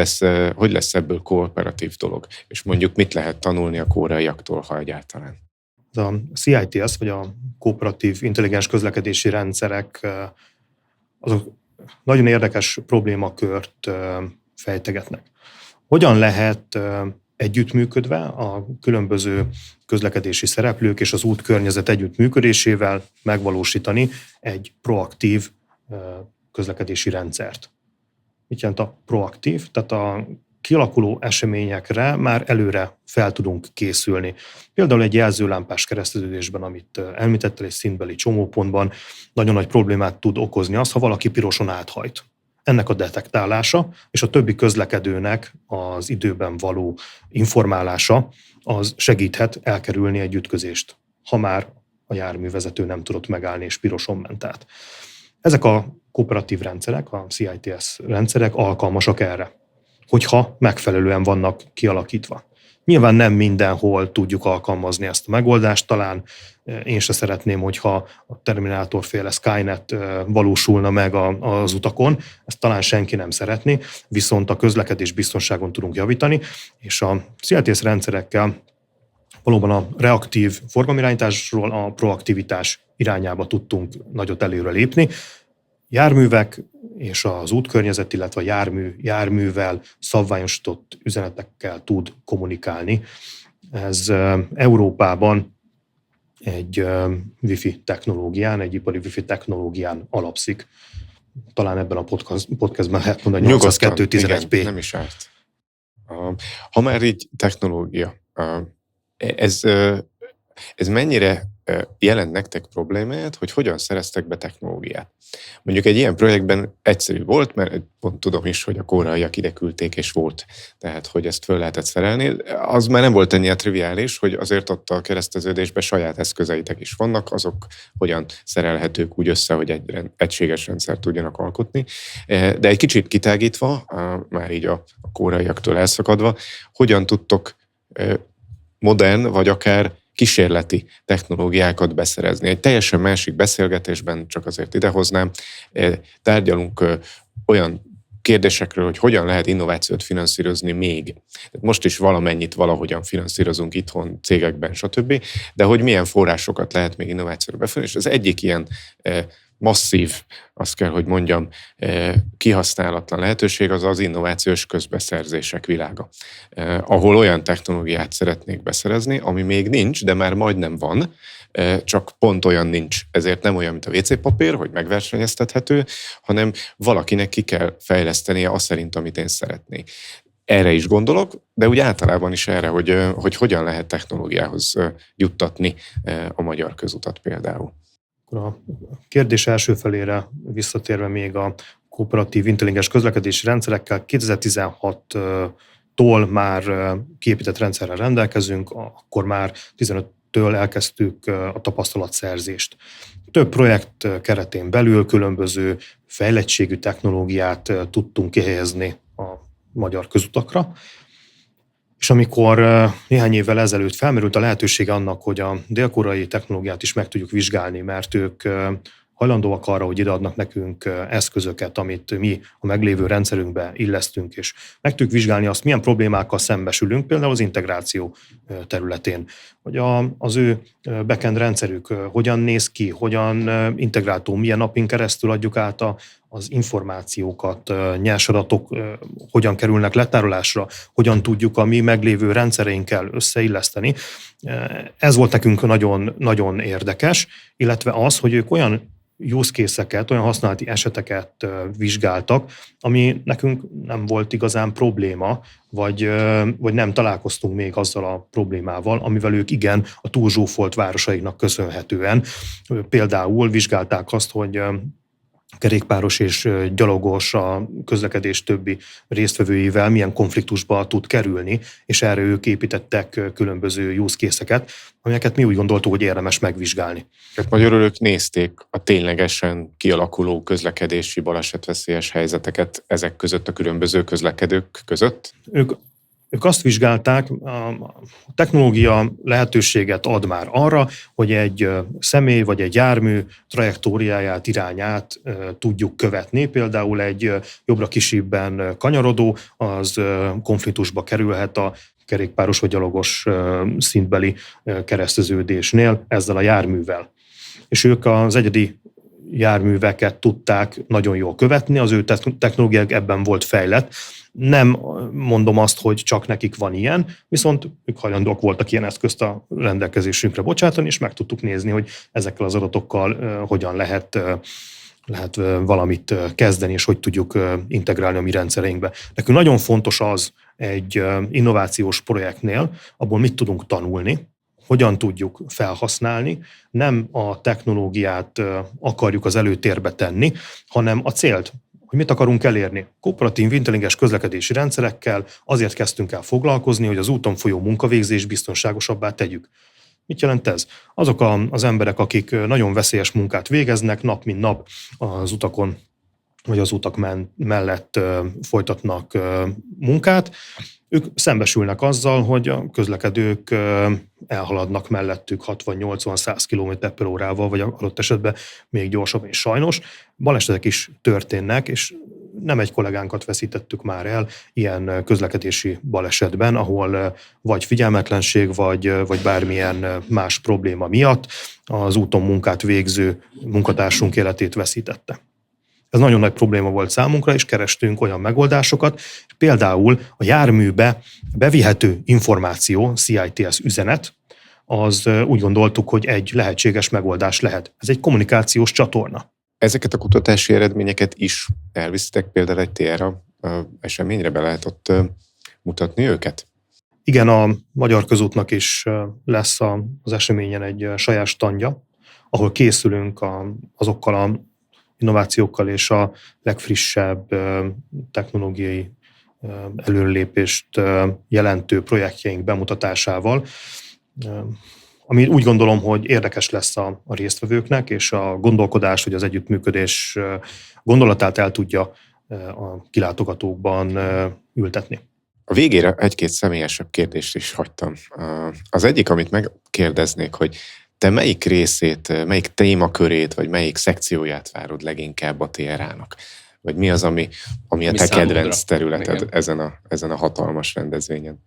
lesz ebből kooperatív dolog? És mondjuk mit lehet tanulni a koreaiaktól, ha egyáltalán? A CITS, vagy a kooperatív intelligens közlekedési rendszerek, azok nagyon érdekes problémakört fejtegetnek. Hogyan lehet együttműködve a különböző közlekedési szereplők és az útkörnyezet együttműködésével megvalósítani egy proaktív közlekedési rendszert? Mit jelent a proaktív? Tehát a kialakuló eseményekre már előre fel tudunk készülni. Például egy jelzőlámpás kereszteződésben, amit említettel, egy szintbeli csomópontban nagyon nagy problémát tud okozni az, ha valaki piroson áthajt. Ennek a detektálása és a többi közlekedőnek az időben való informálása az segíthet elkerülni egy ütközést, ha már a járművezető nem tudott megállni és piroson ment át. Ezek a kooperatív rendszerek, a CITS rendszerek alkalmasak erre, hogyha megfelelően vannak kialakítva. Nyilván nem mindenhol tudjuk alkalmazni ezt a megoldást, talán én se szeretném, hogyha a Terminátor-féle Skynet valósulna meg az utakon, ezt talán senki nem szeretné, viszont a közlekedés biztonságon tudunk javítani, és a CITS rendszerekkel valóban a reaktív forgalomirányításról a proaktivitás irányába tudtunk nagyot előre lépni. Járművek és az útkörnyezet, illetve a járművel szabványosított üzenetekkel tud kommunikálni. Ez Európában egy Wi-Fi technológián, egy ipari Wi-Fi technológián alapszik. Talán ebben a podcastben lehet mondani, 802.11p. Nem is árt. Ha már így technológia, ez mennyire jelent nektek problémát, hogy hogyan szereztek be technológiát? Mondjuk egy ilyen projektben egyszerű volt, mert pont tudom is, hogy a koreaiak ide küldték, és volt. Tehát, hogy ezt föl lehetett szerelni. Az már nem volt ennyire triviális, hogy azért ott a kereszteződésben saját eszközeitek is vannak, azok hogyan szerelhetők úgy össze, hogy egy egységes rendszert tudjanak alkotni. De egy kicsit kitágítva, már így a koreaiaktól elszakadva, hogyan tudtok modern, vagy akár kísérleti technológiákat beszerezni. Egy teljesen másik beszélgetésben, csak azért idehoznám, tárgyalunk olyan kérdésekről, hogy hogyan lehet innovációt finanszírozni még. Most is valamennyit valahogyan finanszírozunk itthon, cégekben, stb., de hogy milyen forrásokat lehet még innovációra befelni, és az egyik ilyen masszív, azt kell, hogy mondjam, kihasználatlan lehetőség az az innovációs közbeszerzések világa, ahol olyan technológiát szeretnék beszerezni, ami még nincs, de már majdnem van, csak pont olyan nincs. Ezért nem olyan, mint a WC papír, hogy megversenyeztethető, hanem valakinek ki kell fejlesztenie azt szerint, amit én szeretnék. Erre is gondolok, de úgy általában is erre, hogy hogyan lehet technológiához juttatni a magyar közutat például. A kérdés első felére visszatérve még a kooperatív intelligens közlekedési rendszerekkel 2016-tól már kiépített rendszerrel rendelkezünk, akkor már 15-től elkezdtük a tapasztalatszerzést. Több projekt keretén belül különböző fejlettségű technológiát tudtunk kihelyezni a magyar közutakra, és amikor néhány évvel ezelőtt felmerült a lehetősége annak, hogy a dél-koreai technológiát is meg tudjuk vizsgálni, mert ők hajlandóak arra, hogy ideadnak nekünk eszközöket, amit mi a meglévő rendszerünkbe illesztünk, és meg tudjuk vizsgálni azt, milyen problémákkal szembesülünk, például az integráció területén, hogy az ő backend rendszerük hogyan néz ki, hogyan integrálható, milyen napin keresztül adjuk át az információkat, nyers adatok hogyan kerülnek letárolásra, hogyan tudjuk a mi meglévő rendszereinkkel összeilleszteni. Ez volt nekünk nagyon, nagyon érdekes, illetve az, hogy ők olyan use case-eket, olyan használati eseteket vizsgáltak, ami nekünk nem volt igazán probléma, vagy nem találkoztunk még azzal a problémával, amivel ők igen a túlzsúfolt városaiknak köszönhetően. Például vizsgálták azt, hogy kerékpáros és gyalogos a közlekedés többi résztvevőivel milyen konfliktusba tud kerülni, és erre ők építettek különböző use case-eket, amelyeket mi úgy gondoltuk, hogy érdemes megvizsgálni. Tehát magyarul ők nézték a ténylegesen kialakuló közlekedési balesetveszélyes helyzeteket ezek között, a különböző közlekedők között? Ők azt vizsgálták, a technológia lehetőséget ad már arra, hogy egy személy vagy egy jármű trajektóriáját, irányát tudjuk követni. Például egy jobbra kisebben kanyarodó, az konfliktusba kerülhet a kerékpáros vagy gyalogos szintbeli kereszteződésnél ezzel a járművel. És ők az egyedi járműveket tudták nagyon jól követni, az ő technológiák ebben volt fejlett. Nem mondom azt, hogy csak nekik van ilyen, viszont ők hajlandók voltak ilyen eszközt a rendelkezésünkre bocsátani, és meg tudtuk nézni, hogy ezekkel az adatokkal hogyan lehet valamit kezdeni, és hogy tudjuk integrálni a mi rendszereinkbe. Nekünk nagyon fontos az egy innovációs projektnél, abból mit tudunk tanulni, hogyan tudjuk felhasználni, nem a technológiát akarjuk az előtérbe tenni, hanem a célt, hogy mit akarunk elérni. Kooperatív, intelligens közlekedési rendszerekkel azért kezdtünk el foglalkozni, hogy az úton folyó munkavégzés biztonságosabbá tegyük. Mit jelent ez? Azok az emberek, akik nagyon veszélyes munkát végeznek, nap mint nap az utakon vagy az utak mellett folytatnak munkát, ők szembesülnek azzal, hogy a közlekedők elhaladnak mellettük 60-80-100 km/h-val, vagy adott esetben még gyorsabban, és sajnos balesetek is történnek, és nem egy kollégánkat veszítettük már el ilyen közlekedési balesetben, ahol vagy figyelmetlenség, vagy bármilyen más probléma miatt az úton munkát végző munkatársunk életét veszítette. Ez nagyon nagy probléma volt számunkra, és kerestünk olyan megoldásokat, például a járműbe bevihető információ, CITS üzenet, az úgy gondoltuk, hogy egy lehetséges megoldás lehet. Ez egy kommunikációs csatorna. Ezeket a kutatási eredményeket is elviszitek például egy TRA eseményre, be lehet ott mutatni őket? Igen, a Magyar Közútnak is lesz az eseményen egy saját standja, ahol készülünk azokkal a innovációkkal és a legfrissebb technológiai előrelépést jelentő projektjeink bemutatásával, ami úgy gondolom, hogy érdekes lesz a résztvevőknek, és a gondolkodás, hogy az együttműködés gondolatát el tudja a kilátogatókban ültetni. A végére egy-két személyesebb kérdést is hagytam. Az egyik, amit megkérdeznék, hogy te melyik részét, melyik témakörét, vagy melyik szekcióját várod leginkább a TRA-nak? Vagy mi az, ami a te kedvenc területed ezen a hatalmas rendezvényen?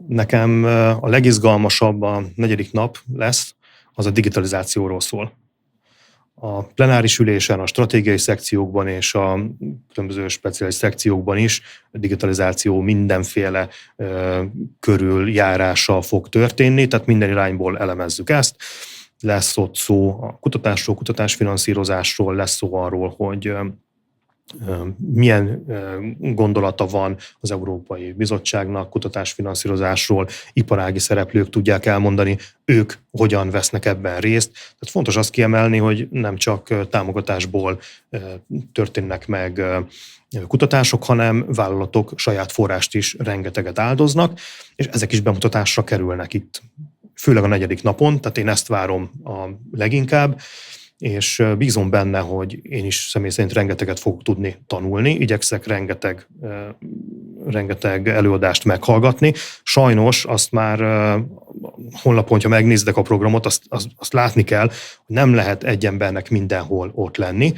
Nekem a legizgalmasabb a 4. nap lesz, az a digitalizációról szól. A plenáris ülésen, a stratégiai szekciókban és a különböző speciális szekciókban is a digitalizáció mindenféle körüljárása fog történni, tehát minden irányból elemezzük ezt. Lesz ott szó a kutatásról, kutatásfinanszírozásról, lesz szó arról, hogy milyen gondolata van az Európai Bizottságnak kutatásfinanszírozásról, iparági szereplők tudják elmondani, ők hogyan vesznek ebben részt. Tehát fontos azt kiemelni, hogy nem csak támogatásból történnek meg kutatások, hanem vállalatok saját forrást is rengeteget áldoznak, és ezek is bemutatásra kerülnek itt. Főleg a 4. napon, tehát én ezt várom a leginkább, és bízom benne, hogy én is személy szerint rengeteget fogok tudni tanulni, igyekszek rengeteg előadást meghallgatni. Sajnos azt már honlapon, ha megnézdek a programot, azt látni kell, hogy nem lehet egy embernek mindenhol ott lenni.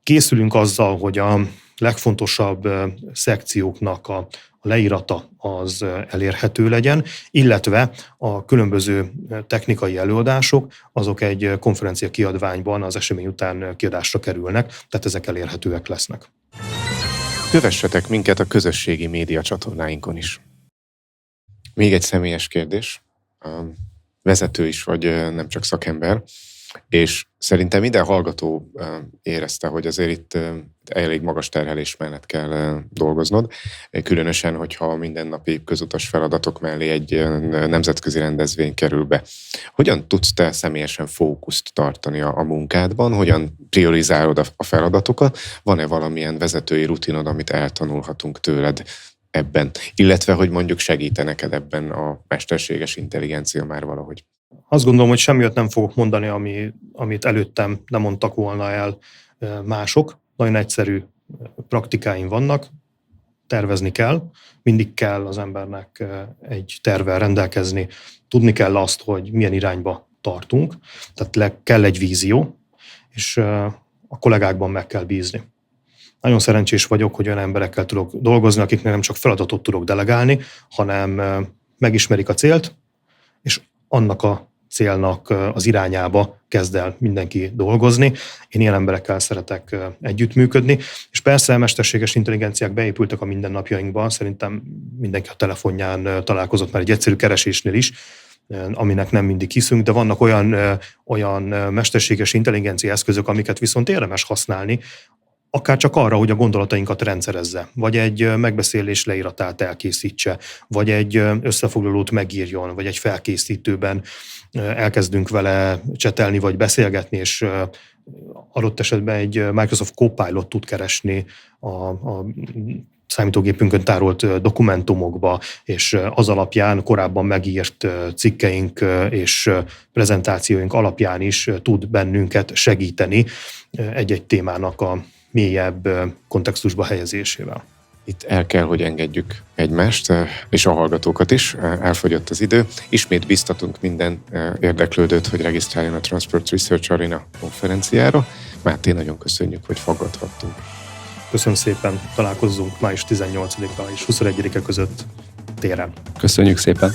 Készülünk azzal, hogy a legfontosabb szekcióknak a leírata az elérhető legyen, illetve a különböző technikai előadások, azok egy konferencia kiadványban az esemény után kiadásra kerülnek, tehát ezek elérhetőek lesznek. Kövessetek minket a közösségi média csatornáinkon is. Még egy személyes kérdés. Vezető is vagy, nem csak szakember, és szerintem minden hallgató érezte, hogy azért itt elég magas terhelés mellett kell dolgoznod, különösen, hogyha a mindennapi közutas feladatok mellé egy nemzetközi rendezvény kerül be. Hogyan tudsz te személyesen fókuszt tartani a munkádban? Hogyan priorizálod a feladatokat? Van-e valamilyen vezetői rutinod, amit eltanulhatunk tőled ebben? Illetve, hogy mondjuk segít neked ebben a mesterséges intelligencia már valahogy? Azt gondolom, hogy semmi olyat nem fogok mondani, amit előttem nem mondtak volna el mások. Nagyon egyszerű praktikáim vannak, tervezni kell, mindig kell az embernek egy tervvel rendelkezni, tudni kell azt, hogy milyen irányba tartunk, tehát kell egy vízió, és a kollégákban meg kell bízni. Nagyon szerencsés vagyok, hogy olyan emberekkel tudok dolgozni, akiknek nem csak feladatot tudok delegálni, hanem megismerik a célt, és annak a célnak az irányába kezd el mindenki dolgozni. Én ilyen emberekkel szeretek együttműködni, és persze a mesterséges intelligenciák beépültek a mindennapjainkba, szerintem mindenki a telefonján találkozott már egy egyszerű keresésnél is, aminek nem mindig hiszünk, de vannak olyan mesterséges intelligencia eszközök, amiket viszont érdemes használni, akár csak arra, hogy a gondolatainkat rendszerezze, vagy egy megbeszélés leíratát elkészítse, vagy egy összefoglalót megírjon, vagy egy felkészítőben elkezdünk vele csetelni, vagy beszélgetni, és adott esetben egy Microsoft Copilot tud keresni a számítógépünkön tárolt dokumentumokba, és az alapján korábban megírt cikkeink és prezentációink alapján is tud bennünket segíteni egy-egy témának a mélyebb kontextusba helyezésével. Itt el kell, hogy engedjük egymást, és a hallgatókat is. Elfogyott az idő. Ismét biztatunk minden érdeklődőt, hogy regisztráljon a Transport Research Arena konferenciára. Máté, nagyon köszönjük, hogy faggathattunk. Köszönöm szépen, találkozzunk május 18-a és 21-e között téren. Köszönjük szépen!